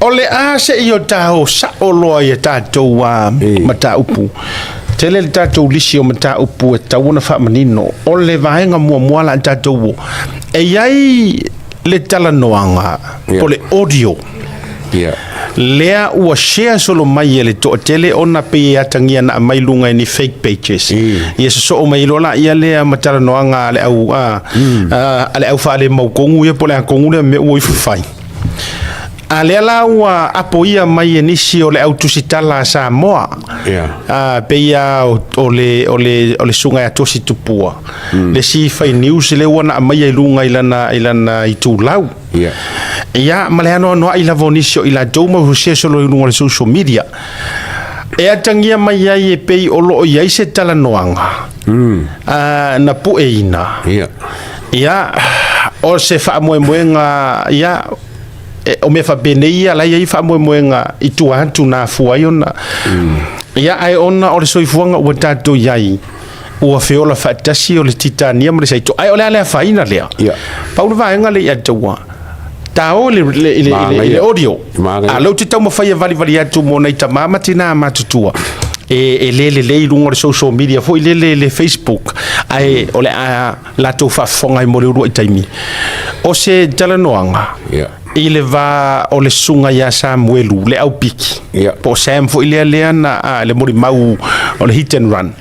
Ole a se io tau sa o loa ia tātou mata upu. Tele le tātou lisi o mata upu e tau na wha manino. Ole vaenga mua la tātou o. E iai le tala noanga. Po le audio. Lea ua share solo mai e le to tele ona pe atangia na mai lunga ni fake pages. Ia so o mai lola ia lea matala noanga le au ale au fa le mau kongu ia po le kongu le me oi fai. Ale la ua apoia mai e nisi o le autusitala sa moa. Pe ia o le sunga ya tosi tupua. Le si fai news le wana mai e lunga ilana i tūlau. Ia maleano no ila vonisio ila doma husia solo lunga le social media. E atangia mai ai e pei o loo iai se tala noanga. Na pu e ina. Ia o se wha moenga ia o me fa beneia la ia fa moenga i tu atu na fuaiona. Ia ai ona o le soifuanga o tato iai. Ua feola fatasi o le titania mo le saito. Ai o le ale faina lea. Paulo vaenga le ia taua. Tao le audio. A lau te tau mawhai vali atu mo nei tamama tina matutua. E le lunga le social media foi le Facebook. Ai o le la to fa fonga i mo le uru i taimi. O se talanoanga. I le va o le sunga ya Samuelu le au piki. Po Sam foi le na le mori mau o le hit and run.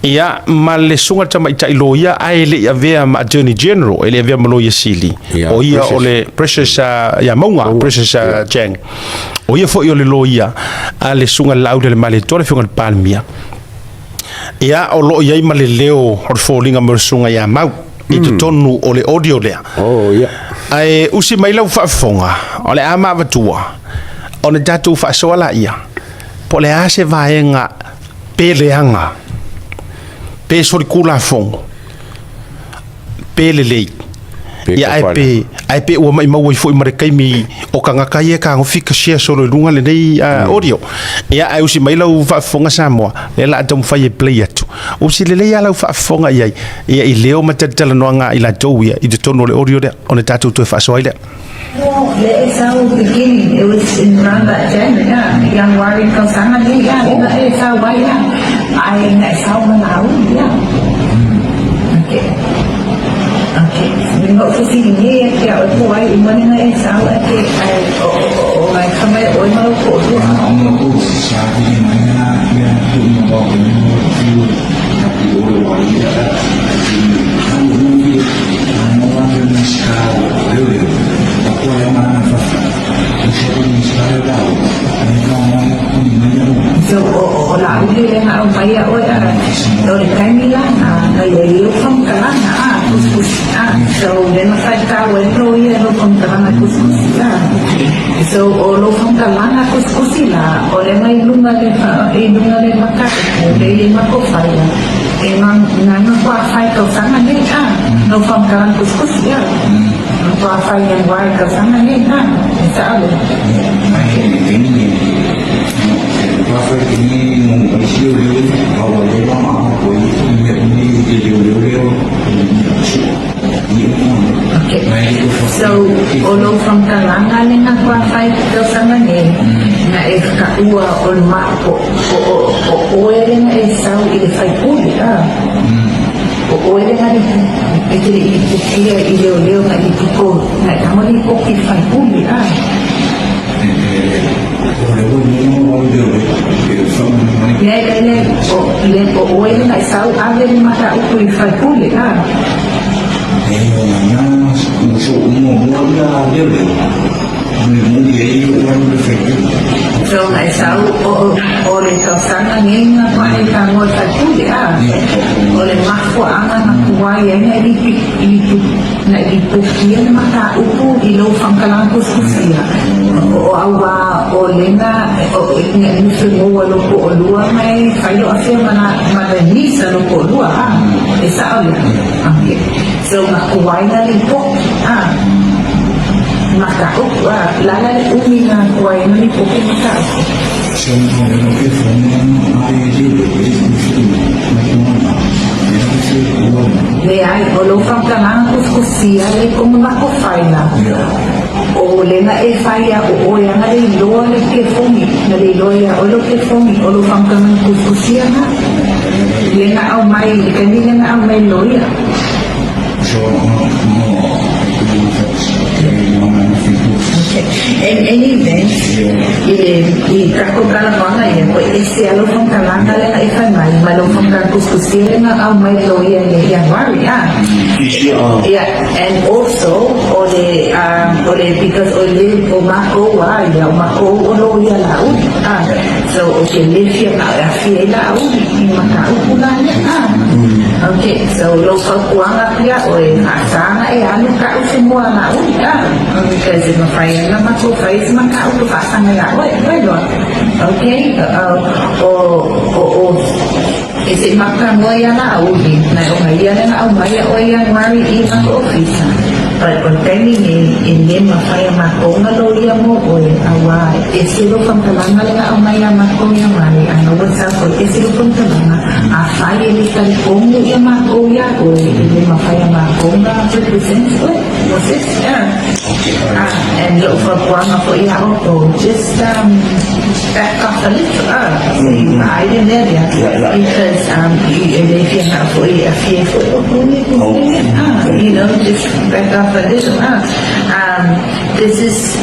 Ia ma le sunga tama ita iloia ai le avea ma Attorney General ele avea malo ia sili. O ia o le Precious ya maunga Precious Jang. O ia foi o le loia a le sunga laude le male tole fiona palmia. Ia o lo ia ma le leo o falling am sunga ya mau. I te tonu o le audio lea. Ai usi mai lau whaafonga o le ama watua o le tatu whaasoala ia po le ase vaenga pe leanga pe sori kula fongo pe le lei ia ai pe ua mai mau i fo i marekaimi o kangaka ia ka ngofika share solo lunga le nei audio ia ai usi mai lau whaafonga Samoa le la atam whai e play atu usi le lei lau whaafonga ia i leo matatala noanga i la tau ia i te tono le audio lea o le tatu tue whaasoa lea. Well, it's our beginning. It was in around that time, young warrior from Sanadi, it's our way, it's how Malawi, Okay. We got to see here, boy, when it's our, like, come out, or no, I'm not going to say, so la uli le na mai o ya do le kaimila na ye from kala na kuskus so le na sai ka we no ye no from kala na kuskus so o lo from kala na kuskus la o le mai lunga le maka le mako fai e na kwa fai ka sana ni no from kala kuskus ya kwa fai en wai ka sana ni sa ale Rafa ini mengisi oleh awal lama aku ini jadi oleh so olo from Kalanga le na kwa fai ka sana ni na ua on mako o ele na esau ile fai puli o ele na ile oleo na ipiko na kamali ko ki fai puli le o ele na sau ave ni mata uku I fai puli so na sau o le kausana ni na pai ka mo fai puli o le mafo anga na kuai ene na ipukia na mata uku I lo whankalang kuskusia o awa o lenga o iknya nusu ngoa loko o lua mai whaio afia mana nisa loko o lua e sao ya so makuwai na lipo maka uku lala le umi na kuwai na lipo ke maka uku le ai o lo whankalang kuskusia le kumu mako whaina o lenga e faya o ya nga le loa le ke fongi na le loa o lo ke fongi o lo fangkangan kuskusia na lenga au mai kani lenga au mai loa in any event i kako kala mga yan o isi alo fong kalanga lenga e fay mai malo fong kan kuskusia lenga au mai loa le yan wari yeah and also because o mako wa ya mako o lo ya lau so okay live ya na fie lau ni maka upunanya okay so lo ka kuanga ya o asanga e ano ka semua lau because if mafaya na mako fais maka u pasanga ya okay isi maka mo ya lau na o maya na o maya o ya mari i mako office but when training in them mafaya mako na lo ya mo o awa isi lo pang talanga la o maya mako ya mari ano what's up isi lo pang talanga afaya ni kan komo ya mako ya o ini mafaya mako na represent what's this and lo for kuanga po ya o just back off a little I didn't know that because if you have a fearful you know just back off a little this is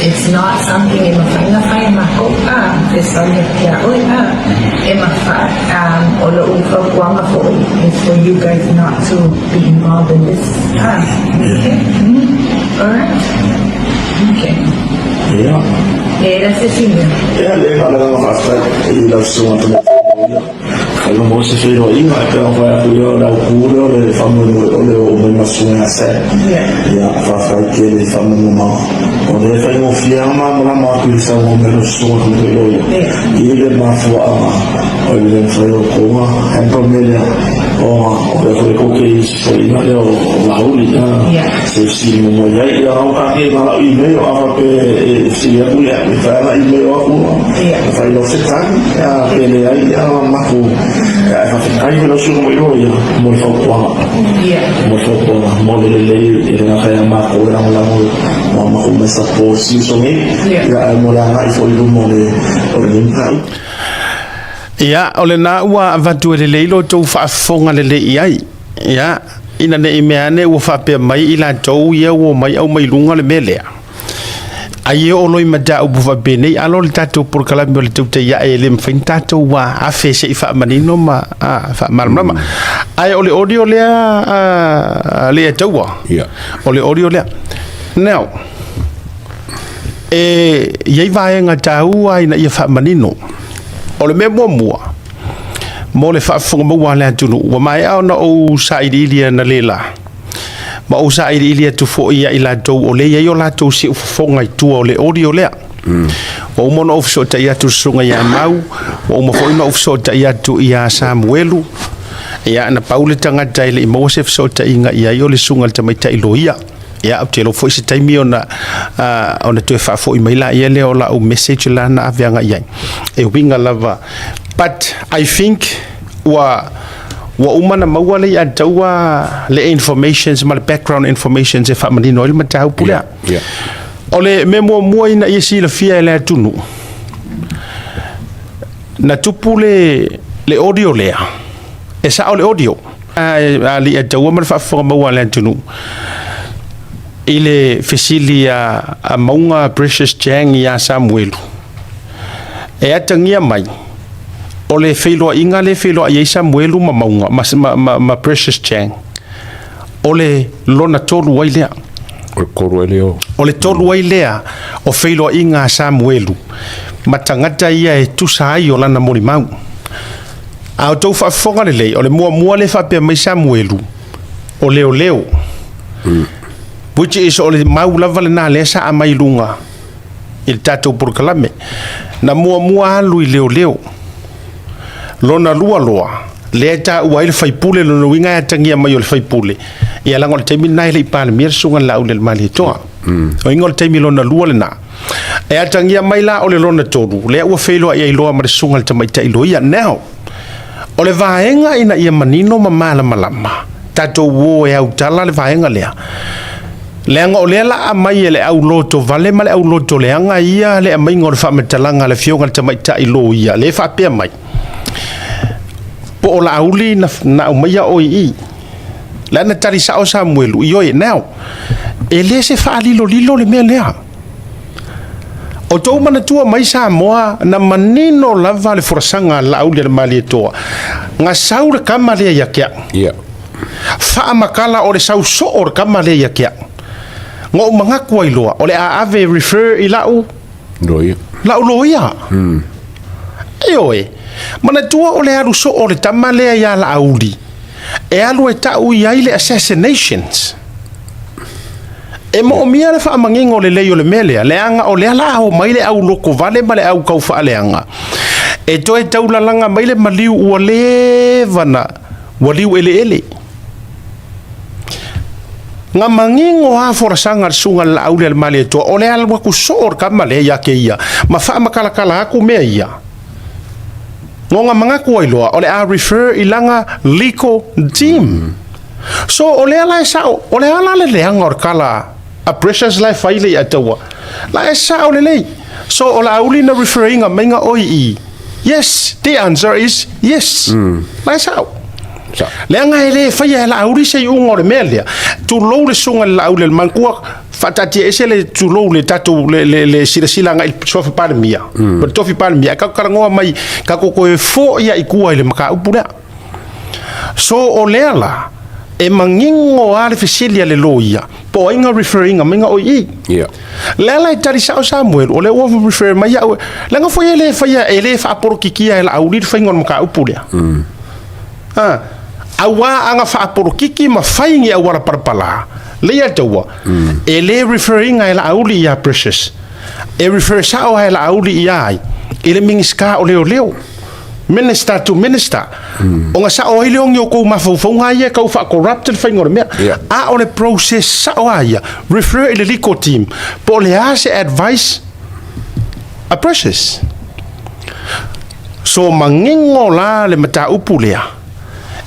it's not something in mafaya mako it's only it's for you guys not to be involved in this okay alright okay that's the thing Kalau mau sesuai ini, apa yang ada ukuran oleh family oleh orang masuk nasi, ya faham ke family mana, oleh family fiama mana mahu sama merosot itu, ini mahfua, oleh family koma, employment, oleh family koki, ini ada lauli, sesi mana ya orang kaki malah email apa ke siapa ya, misalnya email aku, family setan, ya pilih ya mahu. Ai me lo sumo io mo fa qua mo le na kaya ma ko na mo come sta posi so me ya mo la ngai fo lu mo le ya ole na wa vatu le leilo to fa fonga le ai ya ina ne imeane wo fa pe mai ila to ye wo mai au mai lunga le mele aye o loi mata o bufa bene alo le tato por kala me le tuta ya ele mfin tato wa afe se ifa manino ma fa malma aye ole audio le le tawa ole audio le now ye vai nga tau ai na ye fa manino ole me mo le fa fonga mo wa le tunu wa mai au na o saidi lia na lela ma o sa ili tu fo ia ila do ole ia yo la to si fonga tu ole audio le o mo no ofso ta ia tu sunga ya mau o mo fo no ofso ta ia tu ia Samuelu ia na Paul tanga taile Moses so ta inga ia yo le sunga ta mai ta iloia ia up telo fo si taimi ona tu fa fo mai la ia le ola o message la na avianga ia e winga lava but I think wa umana mawale ya tawa le informations mal background informations e fa manino il matau pula ole memo mo ina yesi la fia la tunu na tupule le audio le e sa ole audio ali ya tawa mal fa fo mawale tunu ile fisilia a maunga precious jang ya Samuelu e atangia mai ole felo inga le felo ai Samuelu maunga ma precious chang ole lona tolu wailea ole tolu wailea o felo inga Samuelu matangata ia e tusa ai ola na mori mau a to fa fonga le ole mo le fa pe mai Samuelu ole oleo which is ole mau la vale na le sa mai lunga il tato por kalame na mo alu leo lona lua le ta wa il fai pule lo winga ya tangia mai il fai pule ia la ngol temi nai le pal mir sunga la ul mali to o ingol temi lona lua le na e atangia mai la o le lona tolu le ua feiloa ia iloa ma le sunga le tamaita iloia now o le vaenga ina ia manino ma malama tatou wo e au tala le vaenga lea leanga o lea la mai le au loto vale ma le au loto leanga ia le mai ngor fa metalanga le fionga le tamaita iloia le fa pe mai po o la auli na o mai o i la na tari sa o Samuel io e now e le se fa lilo le mea lea o tau mana tua mai sa moa na manino lava le forasanga la auli le mali toa nga sau le kama le ia kia fa makala o le sau so o le kama le ia kia ngo manga kwa iloa o le ave refer i lau loia e mana tua o le alu so o le tama le ia la auli e alu e tau i aile assassinations e mo mia le fa mangingo le leo le mele le anga o le ala o mai le au loko vale ma le au kau fa le anga e to e tau langa mai le maliu o le vana waliu ele nga mangingo a forasanga sunga la au le male to o le ala ku sor kama le ya ke ia ma fa makala kala aku me ia ngonga manga ko iloa o le a refer ilanga legal team so o le ala sa o le ala le anga or kala a precious life faile atawa la sa o le so o la auli na referring a menga oi yes the answer is yes la sa le anga ele faia la auli sei un o melia tu lo le sunga la auli man ko fatati esele tu lo le tatu le sila nga il sofa par mia per tofi par mia ka karango mai ka ko e fo ia ikua ile maka upura so o lela e mangingo ale fisilia le loia po inga referring a menga oi lela tari sa Samuel o le over refer mai la nga foi ele faia ele fa por kikia ele auli fa ngon maka upura awa anga fa por kiki ma faingi awara parpala le ya tawa ele referring a la auli ya precious e refer sa o la auli ya ele mingiska o leo minister to minister o nga sa o ile ong yoko mafufunga ia kau fa corrupted fa ngor me a o le process sa o ia refer ile legal team po le ase advice a precious so mangingo la le mata upulea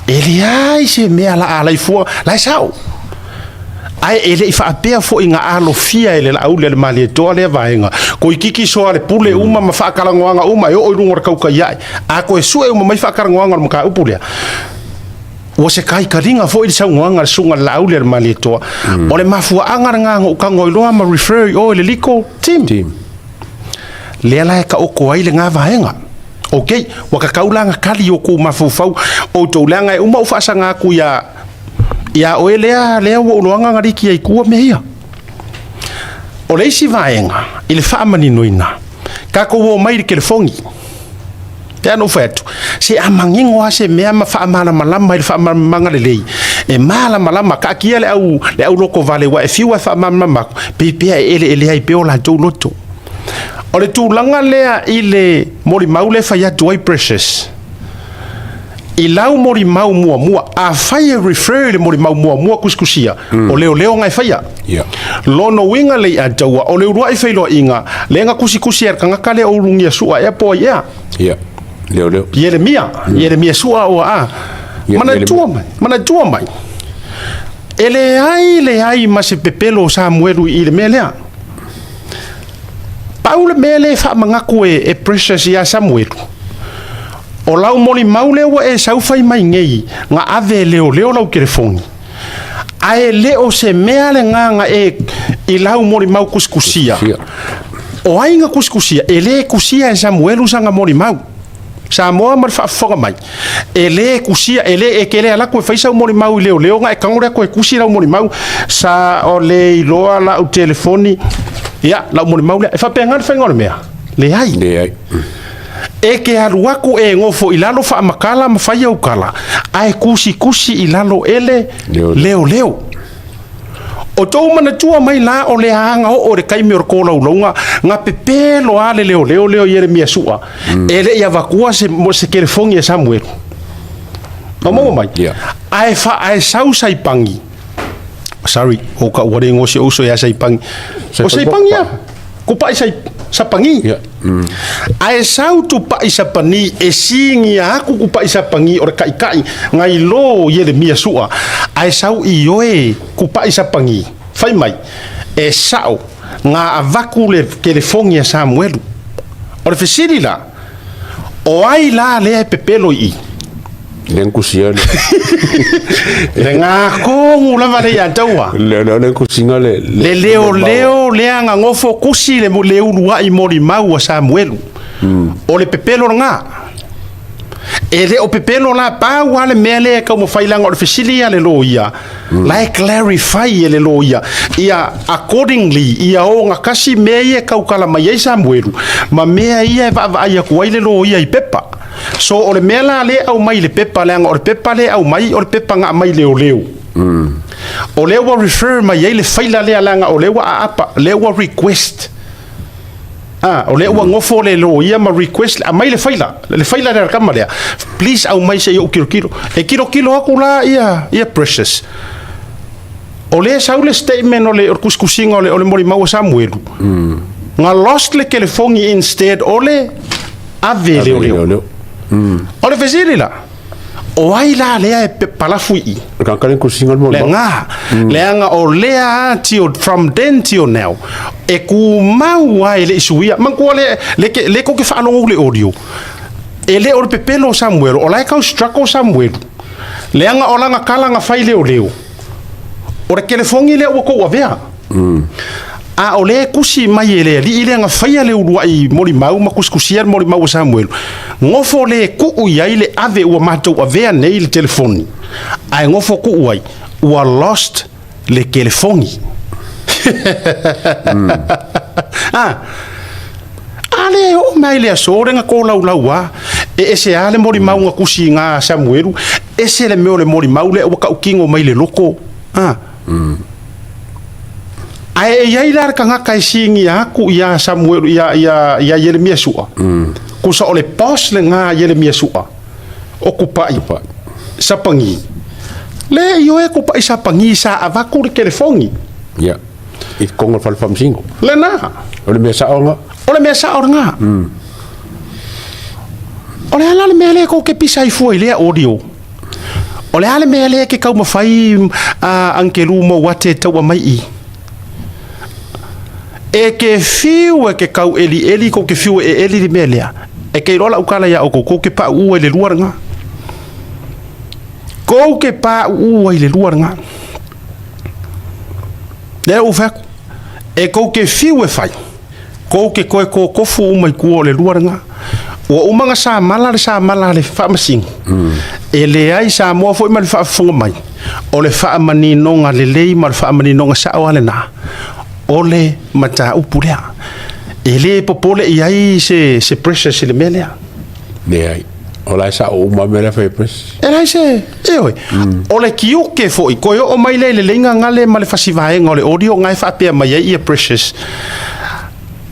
ele ai se me ala ala ifua la sao ai ele fa apea fo inga alo fia ele la au le mali to le vaenga ko ikiki so ale pule uma ma fa kala ngoanga uma yo o ngor kau kai a ko su e uma mai fa kala ngoanga ma ka upule o se kai kalinga fo ile sa ngoanga sunga la au le mali to o le mafua anga nga ka ngoilo ma refer o le legal team le ala ka o ko ai le nga vaenga okay waka kaulanga kali o ko mafufau o to langa uma fa sanga ku ya o lea o loanga ngari ki ai kua mea o le si vaenga ile fa mani noina ka ko wo mai ke le fongi ya no fetu se amangingo ase mea ma fa mala malama ile fa manga le lei e mala malama ka ki le au loko vale wa e fiwa fa mama pe ele ai pe o la to loto o le tu langa lea ile mori maule fa ya to precious i lau mori mau mua a faia refer le mori mau mua kuskusia o leo ngai faia lono winga le a taua o le urua i failo inga le nga kusi er kanga kale o rungia sua e po leo Yeremia sua o a mana tua mai ele ai ma se pepelo Samuelu i le melea Paule mele fa mangaku e precious ya Samuelu o lau moli maule wa e saufai mai ngei nga ave leo lau kerefongi ae leo se mea le nga i lau moli mau kuskusia o ainga kuskusia e le kusia e Samuelu sanga moli mau Samoa mar fa mai e le kusia e le e kele ala ko faisa moli mau leo nga e kangore ko e kusia lau moli mau sa o le iloa la o telefoni ya lau moli mau e fa pengar fa ngor mea le ai e ke aluaku e ngofo ilalo fa makala ma faia ukala ai kusi ilalo ele leo o tou mana tua mai la o le hanga o le kaimi o kola ulonga nga pepelo ale leo Yeremia sua ele ia vakua se kerefongi e Samuelu no mai ai sau saipangi sorry o ka wore ngosi o so ya saipangi o saipangi ya kupa isa sapangi ai sau tu pa isa pani e singi aku kupa isa pangi or kai ngai lo ye le mia sua ai sau ioe kupa isa pangi fai mai e sao nga avaku le telefonia Samuel o le fesiri la o ai la le pepelo i len kusia le nga ko la vale ya taua le kusinga le leo le anga ngofo kusi le mo le ulua i mori mau Samuel o le pepelo nga e le o pepelo la pa wale mele ka mo failanga o le fesilia le loia la clarify le loia ia accordingly ia o nga kasi meye ka ukala mai Samuel ma mea ia va ia ko ile loia i pepa so o le mela le au mai le pepa le anga o le pepa le au mai o le pepa nga mai leo o le wa refer mai le faila le alanga o le wa apa le wa request o le wa ngofo le lo ia ma request a mai le faila le kama le please au mai se yo kilo e kilo akula ia precious o le saule statement o le kuskusinga o le mori mau Samuel nga lost le telefongi instead o le ave le o le fesiri la o ai la lea e palafui kan kalen kusinga mo le nga o lea tio from then till now e ku mau ai le suia man ko le ko ke fa longo le audio e le o pepelo Samuel o lai ka struggle Samuel le nga o langa kala nga fai leo o le telefongi le o ko wa vea a o le kusi mai ele li ile nga faia le urua i mori mau ma kuskusia mori mau Samuel ngofo le ku ia ile ave ua matou avea nei le telefoni ai ngofo ku ai ua lost le telefoni ale o mai le sore nga ko laua e se ale mori mau nga kusi nga Samuel e se le meo le mori mau le ua ka ukingo mai le loko ai ia ila ka nga kai singi aku ia Samuel ia Yeremia sua ku sa ole pos le nga Yeremia sua okupai sapangi le yo e kupai sapangi sa avaku le telefongi ya i kongo fal fam singo le na ole me sa nga ole ala le mele ko ke pisai foi le audio ole ala mele ke kau mafai ankelu Mowat tau mai i e ke fiu e ke kau eli ko ke fiu e eli di melea e ke rola ukala ya o ko ke pa u le luar nga ko ke pa u le luar nga le u fa e ko ke fiu e fai ko ke ko fu mai ku le luar nga o umanga sa mala le fa masing e le ai sa mo foi mal fa funga mai o le fa mani nonga le lei mal fa mani nonga sa o le na ole mata upulea ele popole iai se precious le melea ne ai ola sa o ma mele fa precious era se oi ole kiu ke foi ko o mai le lenga ngale male fasivae ngole audio ngai fa pe mai ia precious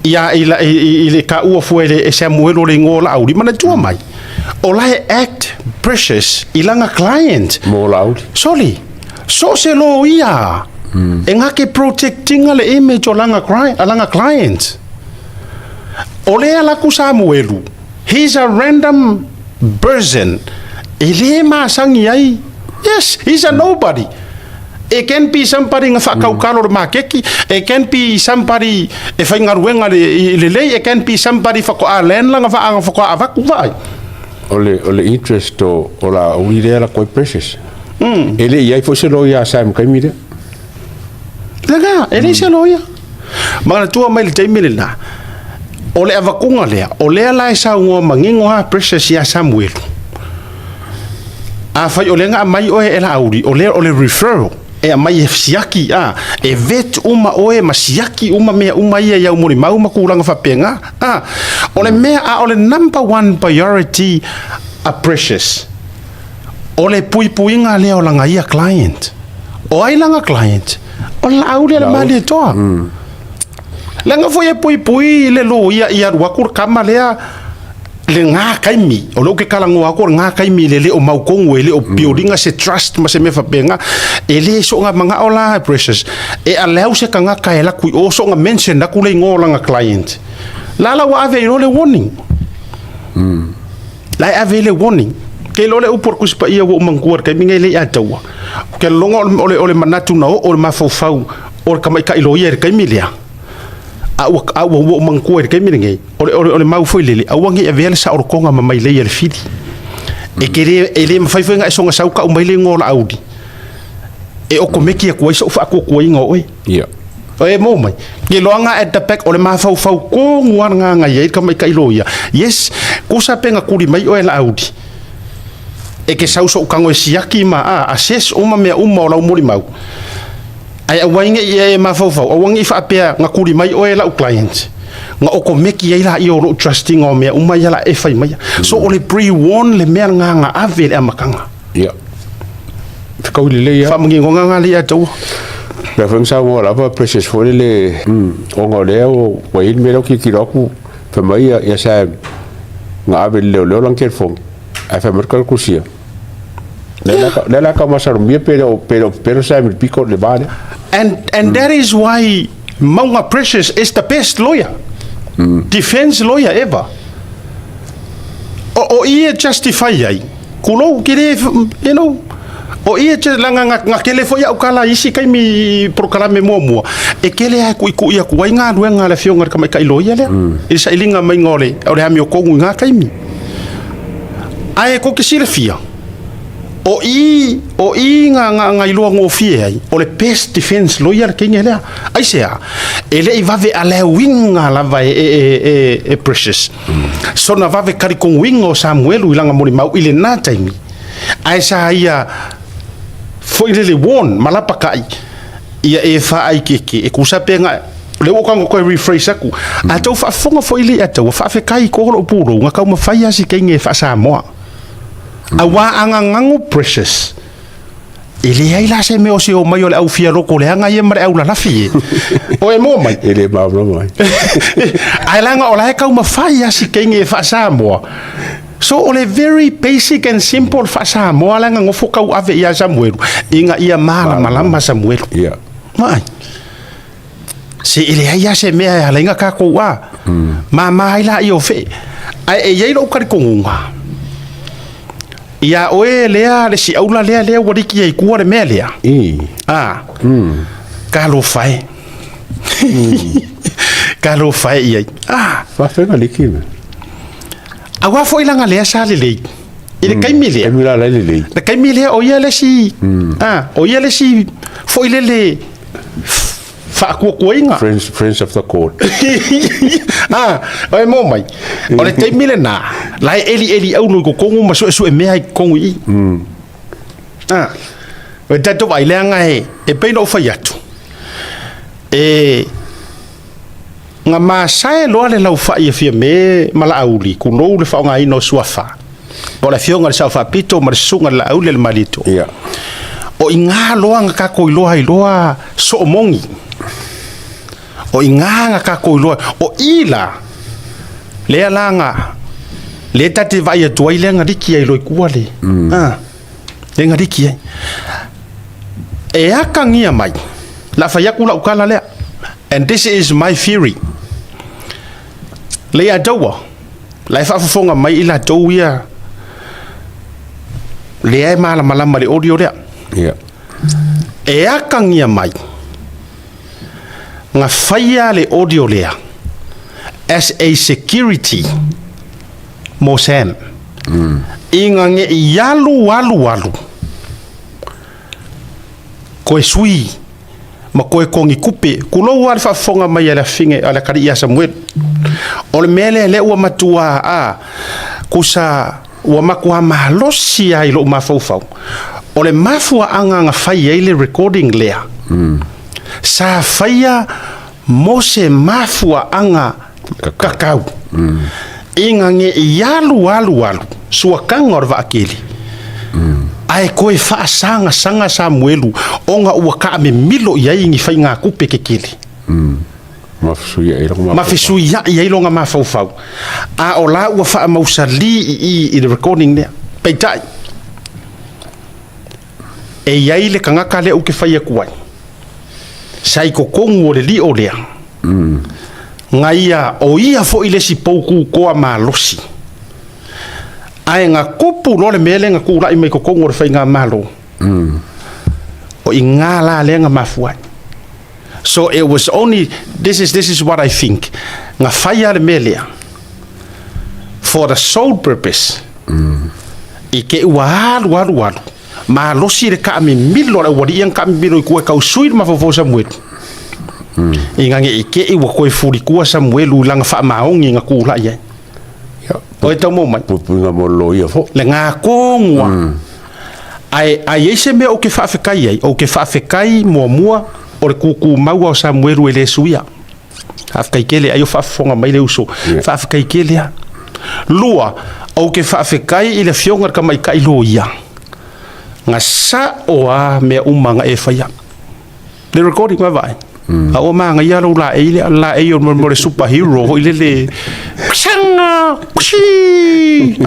ia ile ka u fuele e Samuel le ngola auri mana tua mai ola act precious ilanga client mo laud soli so se lo ia e ngake protecting ale image o langa client o lea laku Samuelu he's a random person e le masangi ai yes he's a nobody it can be somebody nga whakaukalo le makeki it can be somebody e whaingaruenga le lei it can be somebody whako a len langa whako a waku vai ole interest o la uirea la koi precious ele iai fo se lo ia Sam kai mire laga ele se loia mana tua mai le taimile na o le avakunga lea o lea lai sa ua mangingo ha precious ia Samuel a fai o lenga mai oe e la auri o le referral e mai e siaki e vet uma oe ma siaki uma mea uma ia iau mori mau makulanga whapenga o le mea o le number one priority a precious o le puipuinga lea o langa ia client o ai langa client o la auri le mali toa langa foi e pui le lo ia ruakur kama lea le ngā kaimi o lo ke kalango ako ngā kaimi le o maukongo le o buildinga se trust ma se me fapenga le so nga manga ola precious allow se kanga kaela kui o so nga mention na kule ngola nga client la wa ave le warning la ave le warning ke lo le upor kuspa ia wo mangkuar kai minga le atawa ke longo ole manatu na o le mafau o ka mai ka ilo ia kai milia a wo mangkuar kai minga ole mau foi lele awangi avele sa or konga mai le ia fili e kere ele mfai nga songa sauka o mai le ngola audi e o komeki a kuai so fa ko kuai ngoi yeah e mo mai ke loanga at the back ole mafau ko nguanga nga ia ka mai ka ilo ia yes kusa penga kuri mai o la audi e ke sauso kango e siaki ma assess uma mea uma la umuri mau ai awange e mafau awangi fa apea nga kuri mai o la client nga o ko meki ia i o trusting o mea uma ia la e fai mai so ole pre-warn le mea nga ave le amakanga yeah ko le ia fa mangi nga le atu la fensa mo la pa precious for le o ngole o wai me lo ki kiroku fa mai ya sa nga ave le lang kel fong a fa mercal kusia la ka masar mi pero sa mi pico le bane and that is why Maunga Precious is the best lawyer defense lawyer ever o ia justify ai kulo kire you know o ia che langa nga kele foi au kala isi kai mi proclame mo e kele ai ku ia ku nga ruenga le fionga ka mai kai lawyer le isa ilinga mai ngole o le ha mi o ko nga kai mi ai ko ke sile fia o i nga ilo ngo fie ai o le best defense lawyer ke ngela ai sea ele I va ve ala winga la vai e precious so na va ve kari con wingo Samuel ilanga moni mau ile na taimi ai sa ia foi le won malapa kai ia e fa ai ke e kusa penga le o kango ko rephrase aku a tau fa fonga foi le atu fa fe kai ko lo puro nga ka ma fa ia si ke nge fa sa mo awa angangangu precious ele ai la se me o se o mai o le au fia roko le anga ia mare au la lafi o e mo mai ele ma mai ai langa o la ka ma fa ia si ke nge fa sa mo so ole very basic and simple fa sa mo langa ngofo ka ave ia Samuel inga ia mala malama Samuel yeah mai se ele ai se me ai lenga ka ko wa ma mai la io fe ai e lo ka konga ia oe lea le si aula lea wariki ai kua le mea lea ka lo fai ka lo fai iai fa fenga liki me awa fo ilanga lea sa le lei ile kaimi lea emila le lei le kaimi lea o ia le si o ia le si fo ile le fa kuinga friends of the court ai mo mai o le kaimi le na lai eli au no ko kongu ma so e mea kongu I o tato vai le anga e pe no fai atu nga ma sai lo le lau fai fia me mala auli ku no le fa nga ino suafa o la fionga le sa pito ma sunga la auli le malito yeah o inga lo nga ka ko lo ai lo so mongi o inga nga ka ko lo o ila le langa le tate vai atu ai lenga diki ai lo kua le lenga diki ai e akangia mai la fa yakula ukala le and this is my theory le adawa la fa fonga mai ila towia le ai mala malama le audio le yeah e akangia mai nga faya le audio le as a security Mosem inga nge yalu walu ko sui ma ko kongi kupe kulo war fa fonga mai ala finge ala kari ya Samuel o mele le o matua kusa o makwa malosi ai lo mafofau o le mafua anga nga fai ile recording le sa faya mose mafua anga kakau inga nge yalu sua kangor va akili ai koe fa sanga Samuelu onga ua ka me milo ia ingi fai nga kupe kekili mafisui ia longa mafau a o la ua fa mausali i the recording there peitai e ia le kangaka le uke fai kuai sai ko kongu le li o lea ngaia o ia fo ile si pouku ko malosi ai nga kupu no le mele nga kula i mai ko kongu le fai nga malo o ingala le nga mafuai. So it was only this is what I think. Nga faya le melia for the sole purpose. Ike walu. Ma losi le ka mi milo le wadi yang ka mi milo ku ka usui ma fo Samuel. Inga ike I wa ko furi ku Samuel lang fa maongi nga ku la ye. O e tamo mai. Nga mo lo ia fo. Le nga ko ngwa. Ai ese me o ke fa fekai ai, o ke fa fekai mua o le kuku mau o Samuel e le suia. Afkai kele ayo fa fonga mai le uso. Fa fekai kele a. Lua o ke fa fekai I le fionga ka mai kai lo ia. Nga sa o a me umanga e faya. Le recording ma vai. A o manga ia lo la e o mo le superhero o le sanga kushi.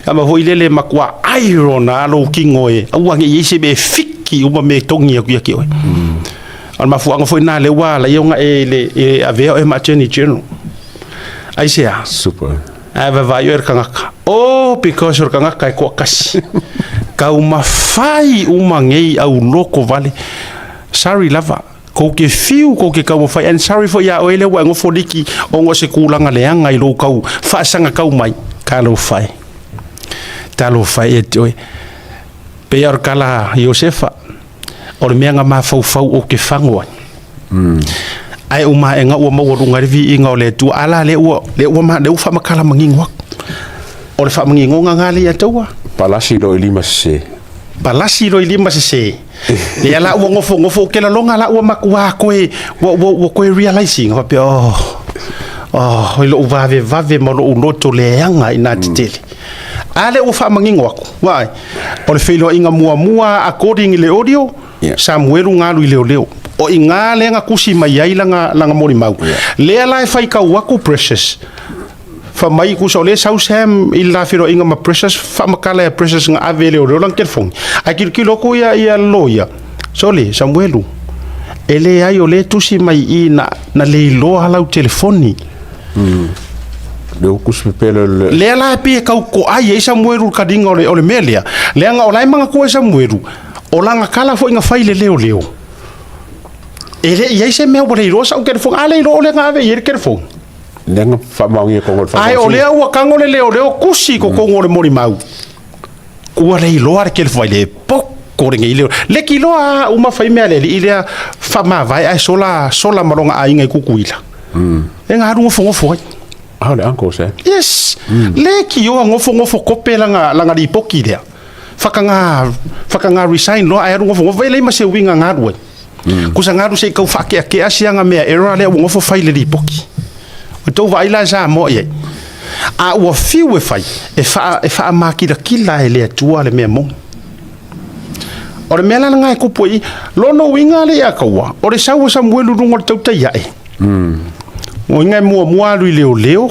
Kama ho ile makwa iron alo kingoe. Awangi yese be fiki uma me tongi aku yaki oi. Al mafuanga foi na le wala yonga e aveo e maternity general. Ai sea super. Ava vai er kangaka. Oh, because er kangaka ko kasi. Ka uma fai uma ngei au loko vale. Sorry lava. Ko ke fiu ko ke kau fai and sorry for ya oile wa ngo foliki o ngo se kulanga leanga I lo kau fa sanga kau mai ka lo fai. Talo fai e toi. Pe ar kala Josefa. O le mea nga mafau o ke fangoa. Ai uma e nga ua mawarunga rivi I nga o le tua ala le ua ma le ufa makala mangingwa. O le fa mangingo nga ngali ataua. Palasi lo ilima se. Palasi lo ilima se. Le ala ua ngofo ke la longa la ua makua koe koe realizing wa pe lo vave mo lo unoto le anga ina titele. Ale o fa mangingo ako. Wai. O le felo inga mua according le audio. Samuel ngalu I leo. O inga le nga kusi mai ai langa mori mau. Le ala fai ka wako precious. Fa mai ku so le Southam I la felo inga ma precious fa makala precious nga ave leo lang telefon. Akil kiloko ia loya. So le Samuelu. Ele ai o le tusi mai I na le lo halau telefoni. Le kusi pele le la pe ka ko ai e Samuelu ka dinga o le melia. Le nga o lai manga ko Samuelu. O langa kala fo inga fai le leo. Ele ia se me o le rosa o telefon ale lo le nga ave ir telefon. Lenga fa maungi ko ngol fa. Ai o le o kango le leo kusi ko ko le mori mau. Ku le lo ar kel fai le poko ringa ile. Le kilo a uma fai me le ile fa ma vai ai sola maronga ai ngai kukuila. E nga ru fo fo. Ah, le anko se. Yes. Le ki o ngofo kope langa di poki dia. Fakanga resign lo ai ngofo le ma se winga ngadwe. Kusa ngadu se ko fake ke asianga me era le ngofo fai le di poki. O to vai la za mo ye. A o fiu e fai e fa makira kila ele tua le Mea Moni. O le mela nga ko poi lo no winga le akawa. O le sawa Samuelu rungo tauta ia e. O inga mua lui leo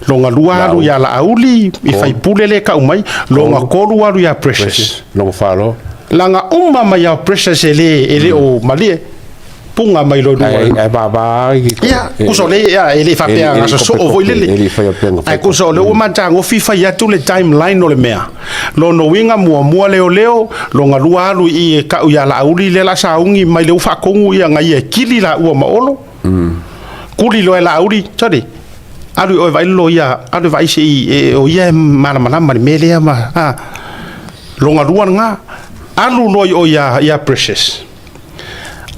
longa luaru ya la auli I fai pule le ka umai longa kolu alu ya precious longa falo langa mai ya precious ele o malie punga mai lo ai baba ya kusole ya ele fa pe anga so o voilele ai kusole o mantango fifa ya tu le timeline no le mea lo no winga mua leo longa luaru I ka ya la auli le la saungi mai le fa kongu ya ngai kili la ua maolo kuli lo la auri tadi alu o vai lo ia alu vai si o ia mana mele ma longa ruan nga alu lo o ia precious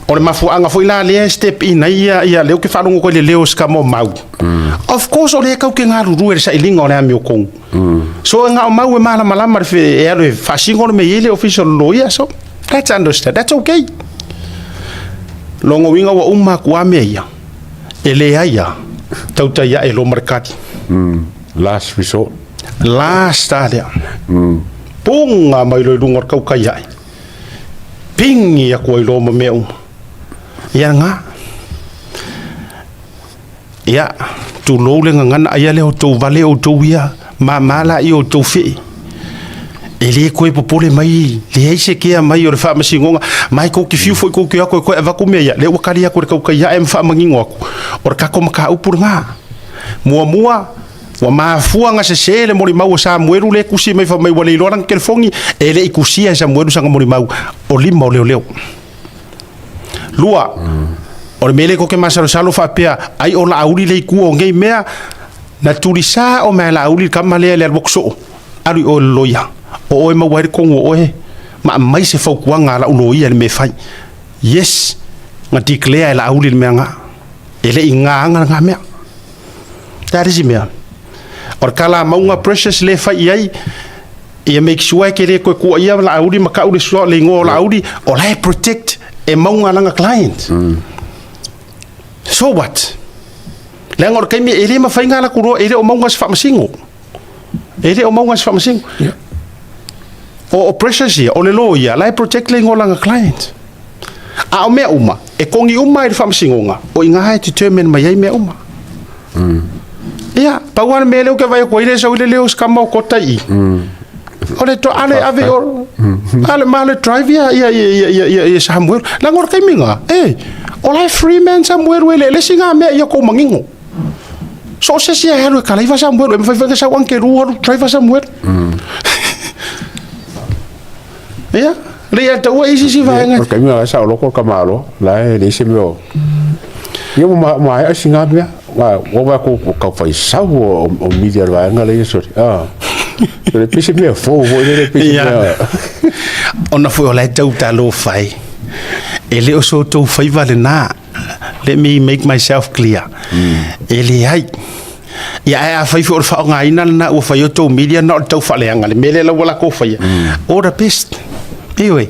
o le mafuanga foi la le step in ia le ke fa longo ko le leo ska mo mau of course o le ka ke nga ru sa ilinga o le ami o kong so nga o mau e mana fe e fa singo me ile official lo ia so that's understand that's okay longo winga wa umma kwa meia ele aia tauta ia e lo markati last resort last alia punga mai lo lungor kau kaya pingi ya ko lo meu ia nga ia tu lo le ngana ia le o to vale o to ia mala i o to fi ele koe popole mai le se kia mai o le fa masingonga mai ko ki fiu foi ko ki ko va ko meia le wakali ko ka ia em fa mangingo o ka ko maka upur nga mua wa mafua nga se le mori mau sa mueru le kusi mai fa mai wale lorang kelfongi ele ikusia sa mueru sanga mori mau o lima o leo lua o le mele ko ke masalo salo fa pea ai o la auli le ku o ngei mea na turisa o me la auli kamale le boxo ari o loya o ma wari ko o ma mai se fo kuanga la loya le me fai yes nga declare la auli le menga ele inga nga mea tari mea or kala maunga precious le fai ai e make sure ke le ko ia la auli maka uri so le ngo la auli o la protect e maunga nga client so what Lengor kai mi ele ma fai ngala kuro ele o maunga fa masingo ele o maunga fa masingo o precious ia o le lo ia la protect le ngola nga client a o me uma e kongi uma i fa masingo nga o inga hai determine mai ai me uma ia pa wan me le ke vai ko ile so le le os kama ko tai o le to ale ave o ale male drive ia Samuel langor kai mi nga o la free man Samuel le singa me ia ko mangingo so se sia hero kala ifa Samuel me fa sa wan ke ru drive Samuel ia le ia to isi si va nga kai mi sa lo ko kamalo la le se me ia ma ai singa me wa ko ka fa sa o media va nga le so le pisi me fo le pisi me ona foi la tau talo fai ele o so to fai vale na let me make myself clear ele ai ia fai for fa nga ina na o fai to media na to fa le nga le mele la wala ko fai o the best anyway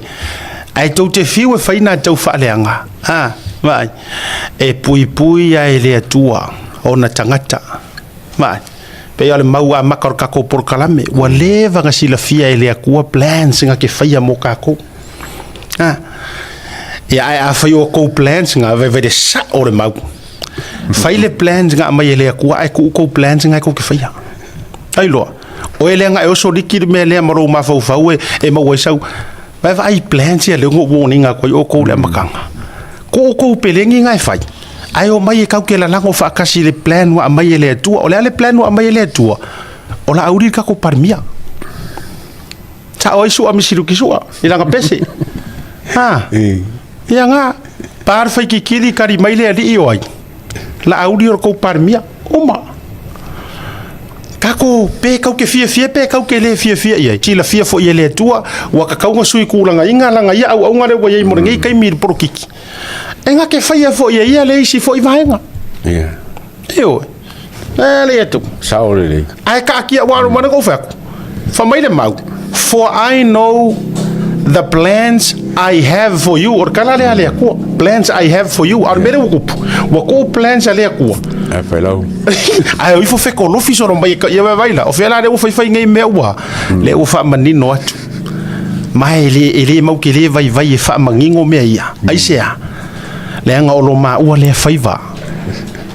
ai to te fiu fai na to fa le nga vai e pui ai le tua ona tangata vai pe ale mau a makar ka ko por kalame wa leva nga sila fia ele akua plans nga ke fai mo ka ko ia ai fai o ko plans nga ve de sa o le mau fai le plans nga mai ele akua ai ko plans nga ko ke fai ai lo o ele nga o so likir me le maro ma fau e mo wa sau vai plans ia le ngo warning nga ko o ko le makanga ko pelengi nga fai ai o mai ka ke la lango fa kasi le plan wa mai ele tua o le plan wa mai ele tua o la auri ka ko parmia ta o isu amisiru kisua ila nga pese ia nga par fai ki kiri kari mai le ali oi la auri ko parmia uma kako pe ka ke fie pe ka ke le fie ia ti la fie fo ele tua wa ka nga sui kulanga inga langa ia au nga le wa ye mo ngai kai mir porokiki enga ke fai fo ia le isi fo ivaenga eo le tu saole ai ka kia waru mana ko fa mai le mau for I know the plans I have for you or kala le ko plans I have for you ar mere wo ko plans ale ko fellow ai o fo fe ko lo fi so romba ia vai la o fe la le o fai ngai me wa le o fa manino atu mai ele mau ke le vai fa mangingo me ia ai sea le nga o lo ma ua le faiva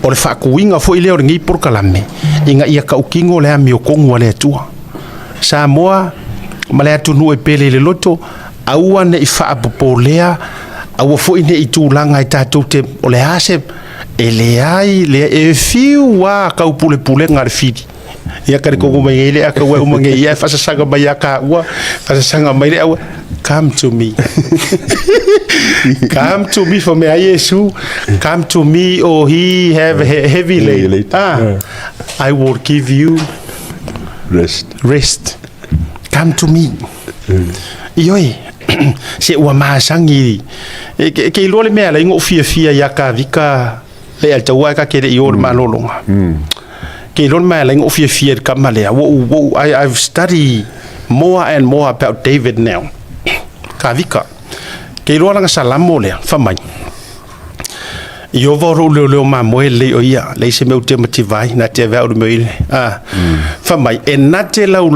o le whaakuinga fo i leo ringi por kalame inga ia ka ukingo le mi o kongu le tua sa moa ma le atunu e pele le loto aua ne i whaapopolea aua fo i ne i tūlanga i tātou te o le ase e le ai le e fiu wa ka upule pule ngare fidi ia kare kongu mai ele aka ua umange ia fasasanga mai aka ua fasasanga mai le aua come to me come to me for me Yesu come to me or he have heavy laid I will give you rest come to me ioi se ua masangi ke lo le mea la ingo fia ya ka vika le alta ua ka ke le ior malolonga ke lo mea la ingo fia ka malea I've studied more and more about David now kavika ke lo nga salamo le fa mai yo voro le ma moele o ia le se meu te motivai na te va o me fa mai e na te lau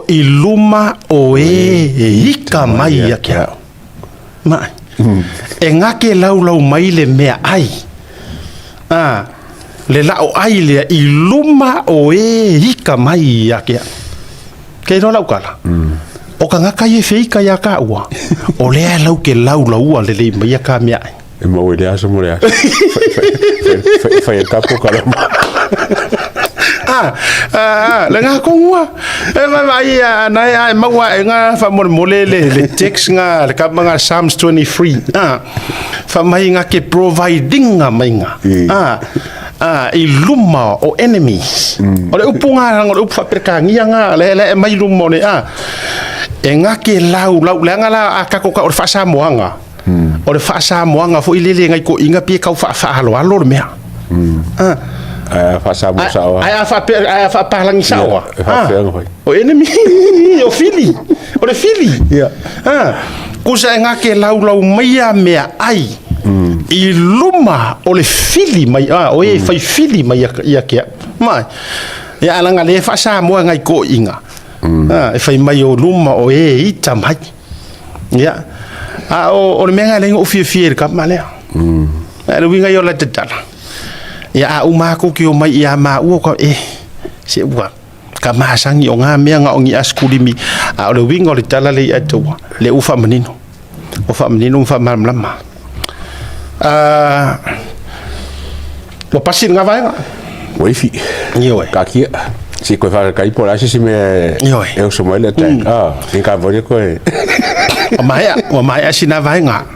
iluma o ika mai ya kia mai e nga ke lau mai le mea ai le la o ai le I luma o hika mai ya ke ke no lau kala o ka ngaka ye feika ya ka ua o le lau ke lau ua le mai ka mea e mo le aso mo le fai kapo kala le nga kongua e vai na maua nga fa mo le text nga le ka mga Psalms 23 fa mai nga ke providing nga mai nga I luma o enemies o le upunga o le upa perkangia nga le mai luma ne e nga ke lau le nga la ka ko ka o fa sa moanga o le fa sa moanga fo ile ngai ko inga pie ka fa alo le mea fa sa mo sa ai fa palangi sa o enemy o fili o le fili kusa nga ke lau mai mea ai I luma o le fili mai o e fai fili mai ia ke mai ia langa le fa sa mo ngai ko inga e fai mai o luma o e ita mai ia o le menga le o fie ka male le winga yo la tetala ia uma ko ki o mai ia ma u ko se ua ka masangi o nga mea nga o ngi askulimi o le winga o le tala le atu le ufa manino ufa mamlama lo pasin nga vai nga wifi yo ka kia si ko fa ka ipola si me eu so mai le tan ni ka vole ko o mai sina vai nga